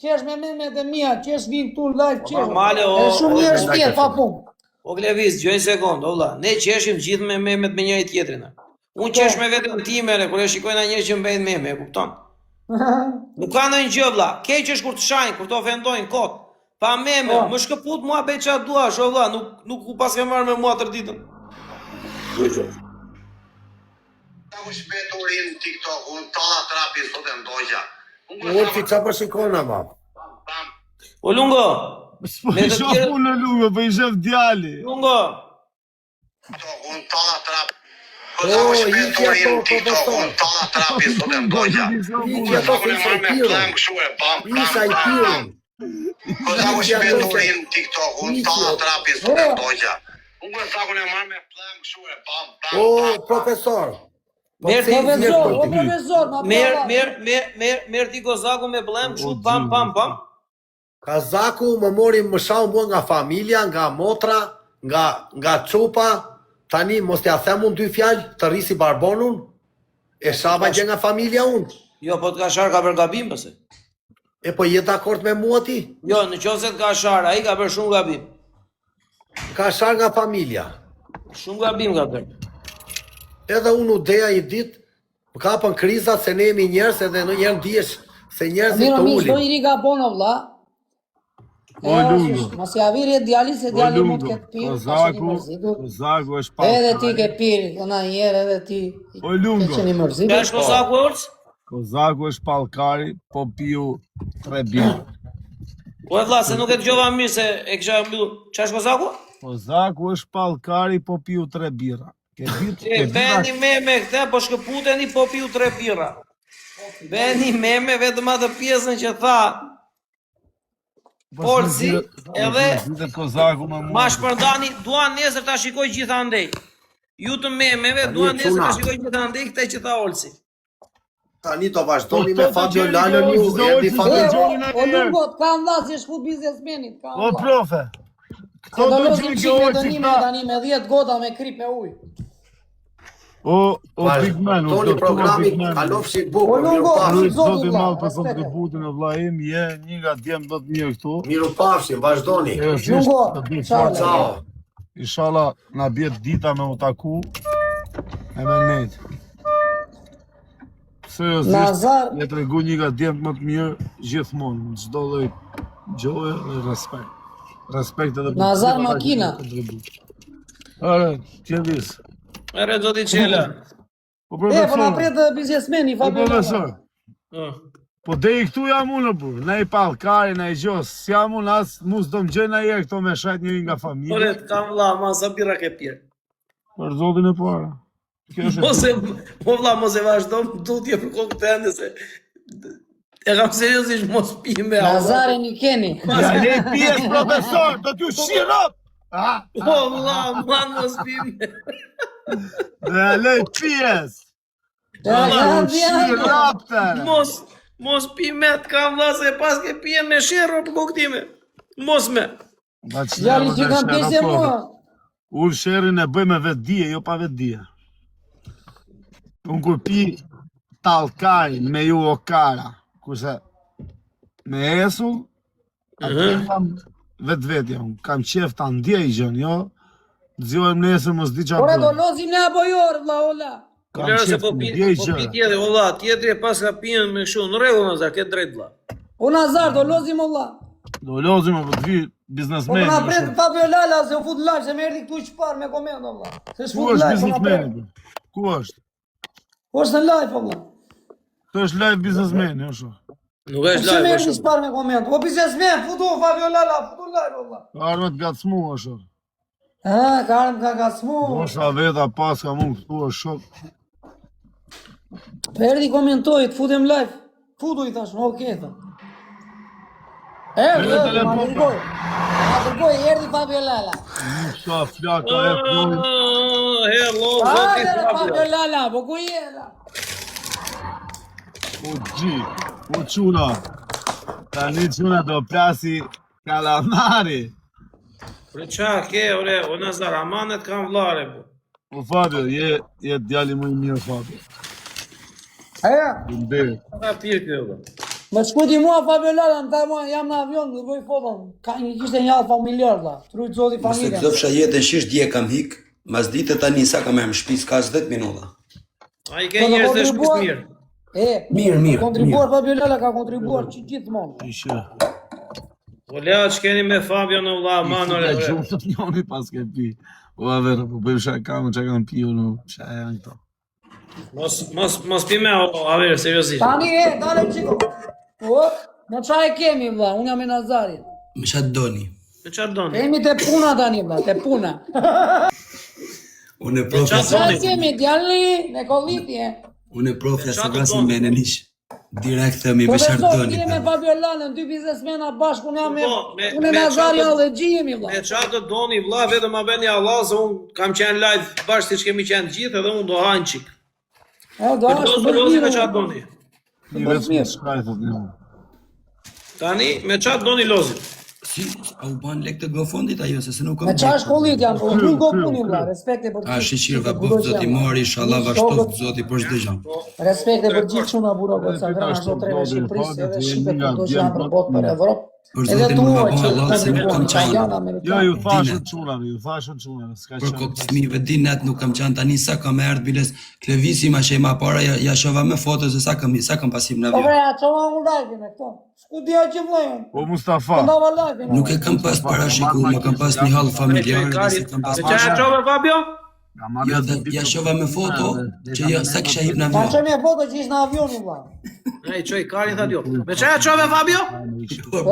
Qesh me memet e mia, qesh vin këtu live, qesh. Normale, o. Është shumë njerëz tjetër pa punë. O Glevis, gjoj sekond, o vlla, ne qeshim gjithë me memet me njëri tjetrin. Unë qesh me veten time, kur e shikoj na njerëz që mbajnë meme, e kupton? Nuk ka ndonjë gjë vlla, keq është kur të shajnë, kur të ofendojnë kot. Pa meme, më shkëput mua bëj çfarë duash, o vlla, nuk u pas ke marrë me mua tër ditën. Ta ku shpetorin TikTok, unë talla trapi sot e ndogja. Unë ti qa për shikona, ma? O Lungo, Me të tjerë... Në Lungo, për i shef djali. Lungo. Unë talla trapi. Ta ku shpetorin TikTok, unë talla trapi sot e ndogja. Isha i pirën. Ta ku shpetorin TikTok, unë talla trapi sot e ndogja. Unë kërë thakun e marrë me plam kështu e bam. O, profesor. Merë ti Kozaku me blem, kështu pam. Kazaku më mori më shau mua nga familja, nga motra, nga çopa. Tani mos t'ja them unë 2 fjalë të rrisi barbonun. E shava gjë nga familja unë. Jo, po t'ka shar ka për gabim pëse. E po jetë dakord me mua ti? Jo, në qoftë se t'ka shar, ai ka për shumë gabim. Ka shar nga familja. Shumë gabim ka për. Edhe unë u deja i ditë, më kapën krizat se ne jemi njerëz edhe në njerë ndihesh se njerëzit të ulin. Miro, i riga bono, vlla. O Lungo. Mos ja viri djali se djali mund të ketë pirë. Kozaku është pa. Edhe ti ke pirë, ona herë edhe ti. O Lungo. Qeni mërzitur. Ka është Kozaku orës? Kozaku është pallkari, po piu 3 birë. Po e vlla, se nuk e dëgjova mirë se e kisha mbyllur. Çfarë është Kozaku? Kozaku është pallkari, po piu 3 birra. Beni me këte, po shkëputeni po piu 3 birra. Beni me vetëm atë pjesën që tha Olsi, edhe ma shpërndani, duan nesër ta shikoj gjitha ndej. Ju të memeve, duan nesër ta shikoj gjitha ndej këte që tha Olsi. Tani të vazhdoni me Fabio Lalën ju, erdi Fabio. O Lungo, ka nda si është fut biznesmenit. O profe, këto do që në kjo orë që tani me 10 gota me krip e ujë. O Big Man, o Toni programi Big Man. kalofshi O bukur, Lungo, miru pafshim. Zoti vlla, mall për respekt. kontributin e vllajim, je një nga djemë më të mirë këtu. Miru pafshim, vazhdoni. Lungo, ciao. Ciao. Inshallah na bjet dita me u taku e me nejt. Seriozisht, Nazar, je tregu një nga djemë më të mirë gjithmonë, në çdo lloj gjoje dhe respekt. Respekt edhe për Nazar gjithë ata që Makina. kanë kontribuar. Ore, qevis. Mere zoti Qela. Po po na profesor, pret biznesmeni, po Fabio. profesor. Po deri këtu jam unë burr, na i pallkari, na i gjos, si jam unë as mus do më gjej na herë këto me shajt njëri nga familja. Ore, kam vlla, ma sa birra ke pirë. Për zotin e para. Kjo është Mos e, mo vlla, mos e vazhdo, tutje për kokë të ende se... E kam seriozisht mos pi me Nazare Nikeni. ja le pjesë profesor, do t'ju shirop. Po vlla, man mos pi me... Ja le pjesë. Ja, Shirop tërë. Mos pi me të kam vlla, se pas ke pije me sherro për kokë time. Mos me. Jali që kam pjesë mua. Unë sherrin e bëj me vetdije, jo pa vetdije. Unë kur pi tallkaj me ju okara, kurse me esull, atë kam vetvetja, unë kam qef ta ndjej gjën, jo, zgjohem nesër mos di çfarë Ora do bëj. lozim ne apo jo, vlla, ola. Kam Kulera se qef po të pi ndjej gjë. tjetri, valla, tjetri pas ka pijen me kështu, në rregull Nazar, ke drejt vlla. O Nazar do lozim olla. Do lozim apo të vi Po biznesmeni. na pret Fabio Lala se u fut live se më erdhi këtu i çpar me koment valla. Se Ku s'fut është live, po na pret. biznesmeni? Ku është? Po është në live valla. Të është live biznesmeni, është. Nuk është Se më live, erdhi është. çpar me koment. O biznesmen, futu Fabio Lala, futu live valla. Armët gacmu, është. Ka armë ka gasmu. Mosha veta pas ka mund këtu është shok. Perdi komentoj, të futem live. Futu i thash, okej tha. Erdi, ma dërgoj. Ma dërgoj, erdi Fabio Lala. Nuk sa flaka e flori. Hello, zoti Hajde Fabio. Fabio Lala, po ku je la? O gji, o quna. Tani quna do plasi kalamari. Pre qa ke, ore, o Nazar, amanet kam vllare, po. O Fabio, je djali më i mirë Fabio. Aja, Ndërë. Ka pirë kjo, vlla. më shkuti mua Fabio Lala, në ta mua jam në avion, në bëj foton. Ka një kishte një alfa miliard, la. Trujt zoti Se familja. këto fsha jetën shish dje kam hik, mas ditë tani sa kam erë më shtëpi s'ka 10 minuta. A i ke njerëz dhe shpis mirë. Mirë. Kontribuar Fabio Lala ka kontribuar që gjithmonë. Ishe. Po lea që keni me Fabio në vlla, man, ore, Nga ore. gjumë të njoni pas ke pi. O avere, po bëjmë shak kamë që kanë pi unë, që e janë këto. Mos pi me, avere, seriosisht. Tani dale qiko. O, në qa e kemi vlla, unë jam e Nazarin. Më shatë doni. Me qatë doni? Kemi te puna tani vlla, te puna. Unë e Qa profja Qa doni? kemi, djalli, në kollitje. Unë e profja se Qatë vasin doni? me në nish. Direkt thëmi më shatë Profesor, doni. kemi me Fabio Lala, në dy biznesmena bashkë, unë jam me... Po, me- Unë e me Nazari qatë- edhe gji jemi vlla. Me qatë doni, vlla, vetëm ma beni Allah, se unë kam qenë live bashkë si që kemi qenë gjithë, edhe unë do hanë qik. Do ashtë Përdo bërë lozi me mirë. qatë doni. Një vetë më shkaj, thot një. Tani, me qatë doni lozi. Si, a u ban lek të gofondit ajo, se nuk kam Me qa shkollit jam, po nuk go puni vlla, respekte për A shqirva bëft zoti mori, inshallah vazhtoft zoti për çdo gjë. Respekte për gjithë çuna burra goca, grana zotreve Shqipërisë, edhe Shqipet këto që janë për botë për Evropë. Për Edhe zotin tu më që bëma Allah të se nuk kam italian, qanë. amerikan. Jo, ju thashën qunave, s'ka Për qenë. kokë të fëmijëve dinet nuk kam qanë tani sa kam erdhë biles klevisi ma shema para ja shova me foto se sa kam pasim në Po avion. bre, a qova unë live me këto. S'ku dia që vlejën. O Mustafa, Ndava live. Nuk e kam pas parashikuar, më kam pas një hall familjar dhe si kam pas Me qa e qove, Fabio? Jo, dhe ja shova me foto që ja sa kisha hip në Pa që avion. me foto që ishë në avioni vlla. Ej, qoj, karin tha dio. Me qa e qove, Fabio?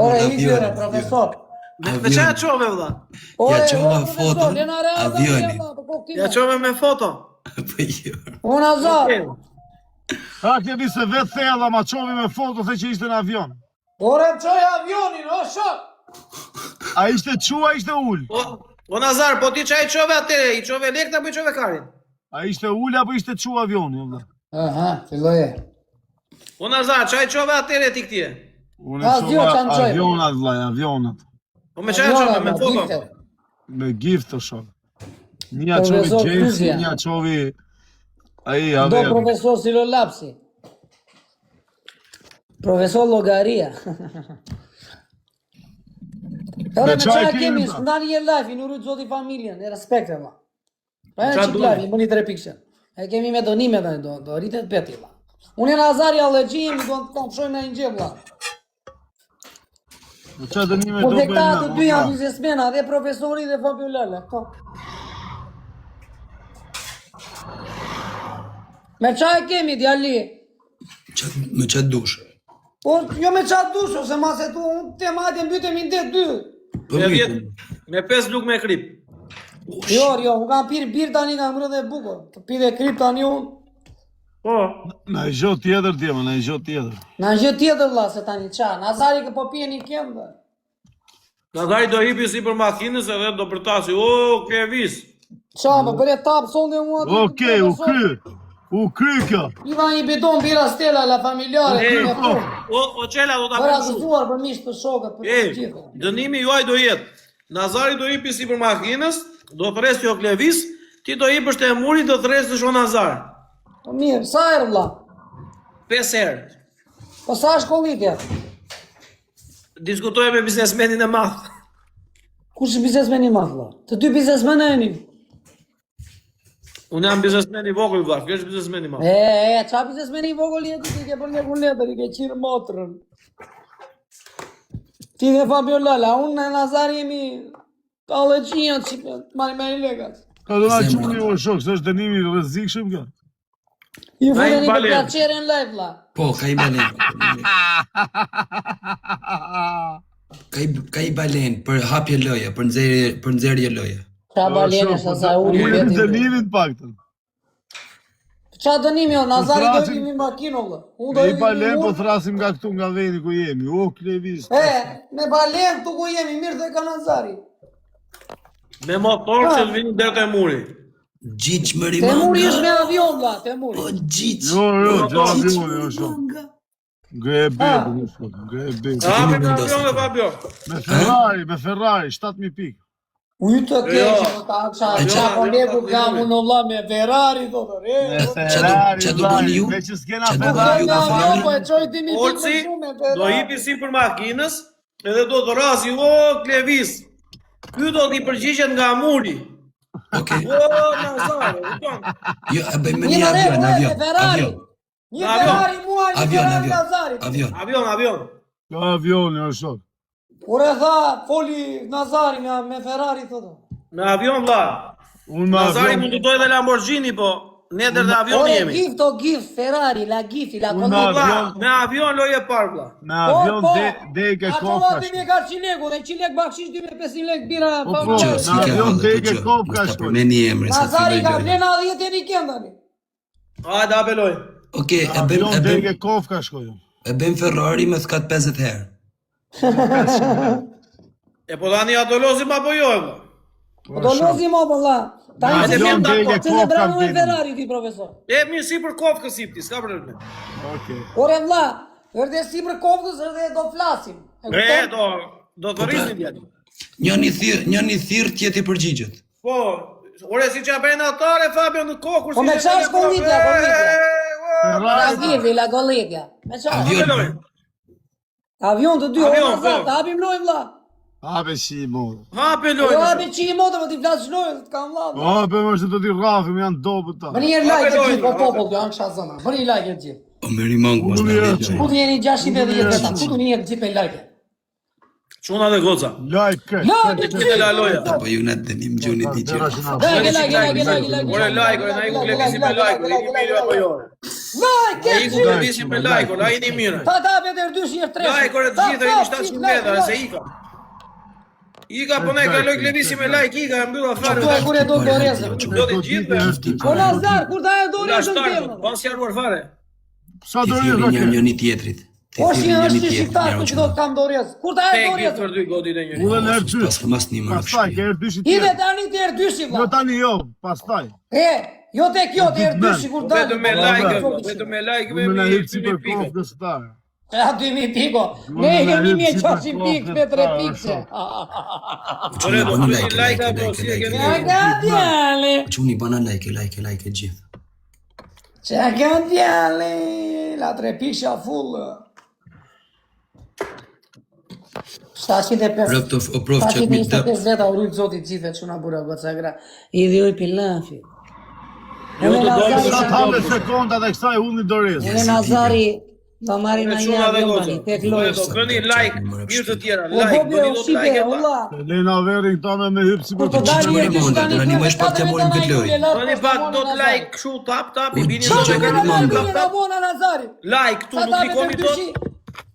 Ore, izjere, profesor. Me qa e qove, vlla? Ore, Ja qova ore, foto, profesor, lena rea, avioni. vlla, po kokë Ja time. qove me foto. Po jo. Unë azar. a kemi se vetë thella ma qovi me foto se që ishte në avion. Ore, më qoj avionin, o shok. A ishte qua, ishte ull. O Nazar, po ti qa i qove atere? I qove lekt apo i qove karin? A ishte ull apo ishte qua avioni, valla. Aha, filloje. O Nazar, qa i qove atere ti këtje? Unë As dio qova qanë qoj. avionat, vlla, avionat. Po me qa e qove, me foto? Me gift të shok. Një qovi Profesor James, Kuzja. një qovi Ai, Do ave. profesor Silolapsi. Profesor Llogaria. Ora me çaj çaj kemi, kemi, pra. ndani një live, i nurujt zoti familjen, e respekte valla. Pa Qa e çik duhet? live, i bëni 3 pikëshe. E kemi me donime tani, do rritet peti valla. Unë e Nazari Allergjim, do të konfshojmë në një gjë valla. Qa dënime Po do dhe këta bëjmë të na, dy janë valla. biznesmena, dhe profesori dhe Fabio Lala. Këto. Me çaj kemi djali. Me çat dush. Po jo me çat dush, ose mas e tu unë te madje mbytemi në det 2. Po Me mirë. 10, me 5 luk me krip. Jo, unë kam pirë bir tani kam ngrënë dhe bukur. Të pi dhe krip tani unë. Po. Na e gjë tjetër djema, na e gjë tjetër. Na gjë tjetër vlla se tani ça. Nazari që po pijeni këmbë. Nazari do hipi si për makinës edhe do përtasi. O, Klevis. Ça, më bëre tap sonde mua. Okej, u kry. U kry kjo. Iva një bidon bira Stella la familjare. E, me punë. O Qela do ta Për bëjmë shumë. akuzuar për mish për shokët, për të gjithë. Dënimi juaj do jetë. Nazari do hipi si për makinës, do thresë jo Klevis, ti do hipësh te muri, do thresë shon Nazar. Po mirë, sa herë vlla? 5 herë. Po sa shkollitja? Diskutoje me biznesmenin e madh. Kush është biznesmeni i madh vlla? Të dy biznesmenë jeni. Unë jam biznesmen i vogël vlla, kjo është biznesmen i madh. Ça biznesmeni i vogël je ti ke bërë një letër, i ke qirë motrën. Ti dhe Fabio Lala, unë në Nazari jemi Allergjim, që marri me legat. Ka do na quni o shok, se është dënimi i rrezikshëm kjo. Ju Na i futeni për balen. plaçeren live vlla. Po, ka i balen. Ka i balen për hapje loje, për nxjerrje loje. Ça balene sa sa uli Unë vetë. dënimin paktën. Ça dënimi o Nazari do thrasim- jemi makinë valla. Unë do Ne i jemi balen po unë. thrasim nga këtu nga vendi ku jemi. O Klevis. Me balen këtu ku jemi, mirë dhe ka Nazari. Me motor që të vini deri te muri. Gjiç më Te muri është rimanga. me avion vlla, te muri. Po gjiç. Jo, gjatë Gjiç avioni më o shok. rimanga. Ngre e bebu, o shok, ngre e bebu. Hapi me avion dhe Fabio. Me Ferrari, 7.000 pikë. Uj të keqë, Jo. më ta qa po leku kam unë vlla me Ferrari, do të re. Qa do bëni ju? Me që s'kena Qa do Ferrari. bëni ju? Nga avion, po e qoj ti mi pikë Olci më shumë me Ferrari. do hipi si për makinës, edhe do të rasi, o Klevis. Ky do t'i përgjigjet nga muri. Okej. O Nazari, kupton? Jo, e bëjmë Një një më re, avion, me avion. Ferrari. Avion. Një Avion. Ferrari mua, një Avion, Ferrari avion. Nazari. Avion. Avion. Ka avioni o shok. Kur e tha, foli Nazari me Ferrari, thotë. Me avion vlla. Unë me Nazari avion. mund të dojë dhe Lamborghini, po ne deri në avion Ore, jemi. gif, Ferrari, la gifi, la Unë kondo. me Vlla, me avion loje park vlla. Me avion deke A kopka. qova ti me ka 100 lekë, dhe 100 lekë bakshish, 2500 lekë bira. Po, pa- po. Gjo, pa- si Na ke avion hallë, deke gjo. kopka Mos ta shkoj. përmeni emrin sa Nazari filloj ka loja. vlena 10 e një kënë tani. Hajde apeloj. Okej, Avion deke kopka shkoj. e bëjmë Ferrari me skat 50 herë. E po tani ato lozim apo jo vlla? Po do lozi mo valla. Tani Hajde, se mirë, me dakord. se brano me Ferrari ti profesor. E mirë si për kofkës sipti, s'ka problem. Okej. Ore vlla, erdhe si për kopkës erdhe do flasim. E kupton? Do të rrisim djali. Njëni thirr tjetri i përgjigjet. Po, ore si që apërën atare, Fabio, në kokur... Po me qa është kollitja, La Ferrari. gifi, la golletja. Me qa? Avion. Avion të dy, Avion, ora po. zat, hapim lojë vlla. Hape si mo. Hape Jo lojnë. hapi qi i motë, po ti flasë lojë, të kam vlla. Hape më është të ti rrafim, janë dobët ta. Bëni një like e lojë, gjithë, po hape. popull, janë kësha zëna. Bëni një like e gjithë. O me rimang mos Unë na jam vjen. Ku të jeni 610 veta, ku të jeni gjithë me like. Quna dhe goca. Like. Like e Këtë la loja. Po ju na dënim gjuni ti gjë. Like. Ore like, ore na i ku klevisi me like, ore i një mirë apo jo. Like Na e i ku gjithë. klevisi me like, ore a i një mirë. Ta ta vetë erdysh një tre. Like, ore të gjithë, i një 700 metra, se ika. Ika, po ne kaloj klevisi me like, ika, e mbylla fare. Tu e kur e do dorezën. Do të gjithë, Po Nazar, kur ta e nga dorezën shtarë, temën. pas jaruar fare. Sa do Ti rrë thirrni njëri tjetrit. Ti Po shi thirrni është njëri si shqiptar, tjetrit. ku që do të kam dorezë. Kur ta e Tek i dorezën. për dy godit e njëri. Unë në erë Pas dysh. mas një më Pastaj, ke shpi. erë dyshi Ide tjetër. tani të erdyshi Jo vlla. tani jo, pastaj. Jo tek jo, të erdyshi kur dalë. Vetëm me like, vetëm me like, Unë në hip si me për pikë. kofkës ta. Ja 2000 piko. Ne Unë kemi në hip si 1600 për pikë me kofkës 3 ta, pikë. Ore do Bëni të like, like like, apo like, si e like, keni. Ja like. gati ale. Çuni bana like e gjithë. Ti Që a kanë djali, la 3 pisha full. 725 veta u rujt zotit gjithë që na bura goca gra. I dhjoj pilafi. Jo të dojnë Sa ta me sekonda dhe kësaj ullni dorez. Edhe Nazari do marri na Çuna dhe një goca. tek Do lojës. bëni like, mirë të tjera, O like, bobe, bëni o do shipe, like. ulla. Lena verin këta me hypë si Kur për po të dali Çfarë e mund, do na animosh pak të morim këtë lojë. Bëni pak do like, kështu tap i bini Qa do që like, bëni manga? tap. Nazari. Like, tu nuk klikoni dot.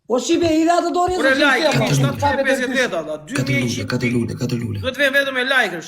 O shipe, i dha të dorën Ure like, se keni 750 veta, 2100. Katër lule. Duhet vjen vetëm me like.